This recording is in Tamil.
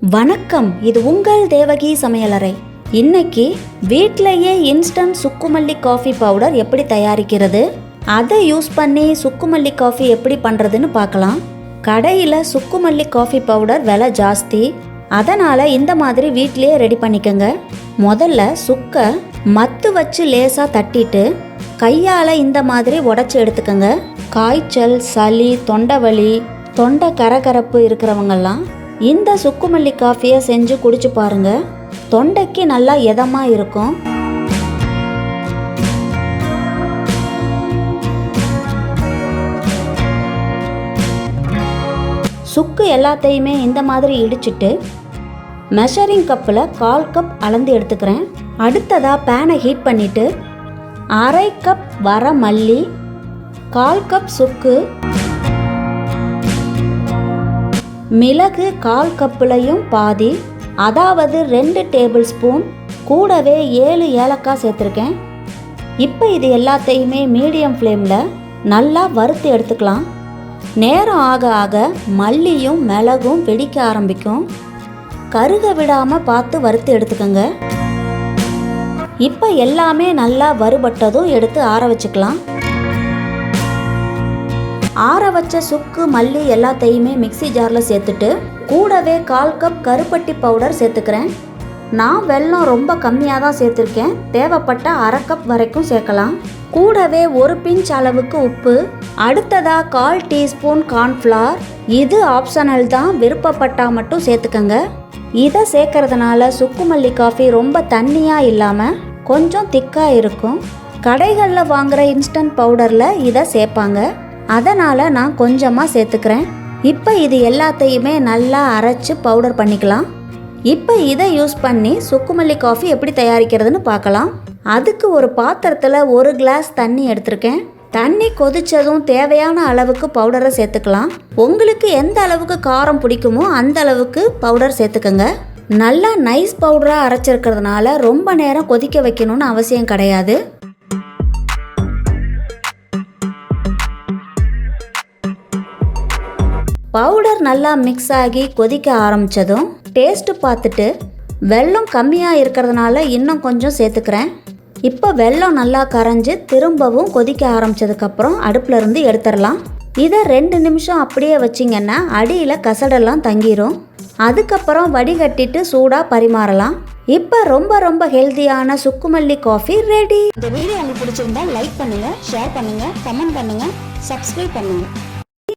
வணக்கம், இது உங்கள் தேவகி சமையலறை. இன்னைக்கு வீட்டிலேயே இன்ஸ்டன்ட் சுக்குமல்லி காஃபி பவுடர் எப்படி தயாரிக்கிறது, அதை யூஸ் பண்ணி சுக்குமல்லி காஃபி எப்படி பண்ணுறதுன்னு பார்க்கலாம். கடையில் சுக்குமல்லி காஃபி பவுடர் விலை ஜாஸ்தி, அதனால் இந்த மாதிரி வீட்டிலேயே ரெடி பண்ணிக்கோங்க. முதல்ல சுக்கை மத்து வச்சு லேசாக தட்டிட்டு கையால் இந்த மாதிரி உடச்சி எடுத்துக்கோங்க. காய்ச்சல், சளி, தொண்டை வலி, தொண்டை கரகரப்பு இருக்கிறவங்கெல்லாம் இந்த சுக்குமல்லி காஃபியை செஞ்சு குடிச்சு பாருங்க. தொண்டைக்கு நல்லா இதமாக இருக்கும். சுக்கு எல்லாத்தையுமே இந்த மாதிரி இடிச்சிட்டு மெஷரிங் கப்பில் 1/4 கப் அளந்து எடுத்துக்கிறேன். அடுத்ததாக பேனை ஹீட் பண்ணிவிட்டு 1/2 கப் வர மல்லி, 1/4 கப் சுக்கு, மிளகு 1/4 கப்புலையும் பாதி, அதாவது 2 டேபிள் ஸ்பூன், கூடவே 7 ஏலக்காய் சேர்த்துருக்கேன். இப்போ இது எல்லாத்தையுமே மீடியம் ஃப்ளேமில் நல்லா வறுத்து எடுத்துக்கலாம். நேரம் ஆக ஆக மல்லியும் மிளகும் வெடிக்க ஆரம்பிக்கும். கருக விடாமல் பார்த்து வறுத்து எடுத்துக்கோங்க. இப்போ எல்லாமே நல்லா வறுபட்டதும் எடுத்து ஆற வச்சுக்கலாம். ஆற வச்ச சுக்கு, மல்லி எல்லாத்தையுமே மிக்சி ஜாரில் சேர்த்துட்டு கூடவே 1/4 கப் கருப்பட்டி பவுடர் சேர்த்துக்கிறேன். நான் வெல்லம் ரொம்ப கம்மியாக தான் சேர்த்துருக்கேன், தேவைப்பட்ட 1/2 கப் வரைக்கும் சேர்க்கலாம். கூடவே 1 பிஞ்ச் அளவுக்கு உப்பு, அடுத்ததாக 1/4 டீஸ்பூன் கார்ன்ஃப்ளவர். இது ஆப்ஷனல் தான், விருப்பப்பட்டால் மட்டும் சேர்த்துக்கங்க. இதை சேர்க்கறதுனால சுக்குமல்லி காஃபி ரொம்ப தண்ணியாக இல்லாமல் கொஞ்சம் திக்காக இருக்கும். கடைகளில் வாங்குகிற இன்ஸ்டன்ட் பவுடரில் இதை சேர்ப்பாங்க, அதனால் நான் கொஞ்சமாக சேர்த்துக்கிறேன். இப்போ இது எல்லாத்தையுமே நல்லா அரைச்சி பவுடர் பண்ணிக்கலாம். இப்போ இதை யூஸ் பண்ணி சுக்குமல்லி காஃபி எப்படி தயாரிக்கிறதுன்னு பார்க்கலாம். அதுக்கு ஒரு பாத்திரத்தில் 1 கிளாஸ் தண்ணி எடுத்திருக்கேன். தண்ணி கொதித்ததும் தேவையான அளவுக்கு பவுடரை சேர்த்துக்கலாம். உங்களுக்கு எந்த அளவுக்கு காரம் பிடிக்குமோ அந்த அளவுக்கு பவுடர் சேர்த்துக்கோங்க. நல்லா நைஸ் பவுடராக அரைச்சிருக்கிறதுனால ரொம்ப நேரம் கொதிக்க வைக்கணும்னு அவசியம் கிடையாது. பவுடர் நல்லா மிக்ஸ் ஆகி கொதிக்க ஆரம்பித்ததும் டேஸ்ட்டு பார்த்துட்டு வெல்லம் கம்மியாக இருக்கிறதுனால இன்னும் கொஞ்சம் சேர்த்துக்கிறேன். இப்போ வெல்லம் நல்லா கரைஞ்சி திரும்பவும் கொதிக்க ஆரம்பித்ததுக்கப்புறம் அடுப்பில் இருந்து எடுத்துடலாம். இதை 2 நிமிஷம் அப்படியே வச்சிங்கன்னா அடியில் கசடெல்லாம் தங்கிரும். அதுக்கப்புறம் வடிகட்டிட்டு சூடாக பரிமாறலாம். இப்போ ரொம்ப ஹெல்த்தியான சுக்குமல்லி காஃபி ரெடி. இந்த வீடியோ உங்களுக்கு பிடிச்சிருந்தா லைக் பண்ணுங்கள், ஷேர் பண்ணுங்கள், கமெண்ட் பண்ணுங்கள், சப்ஸ்கிரைப் பண்ணுங்கள்.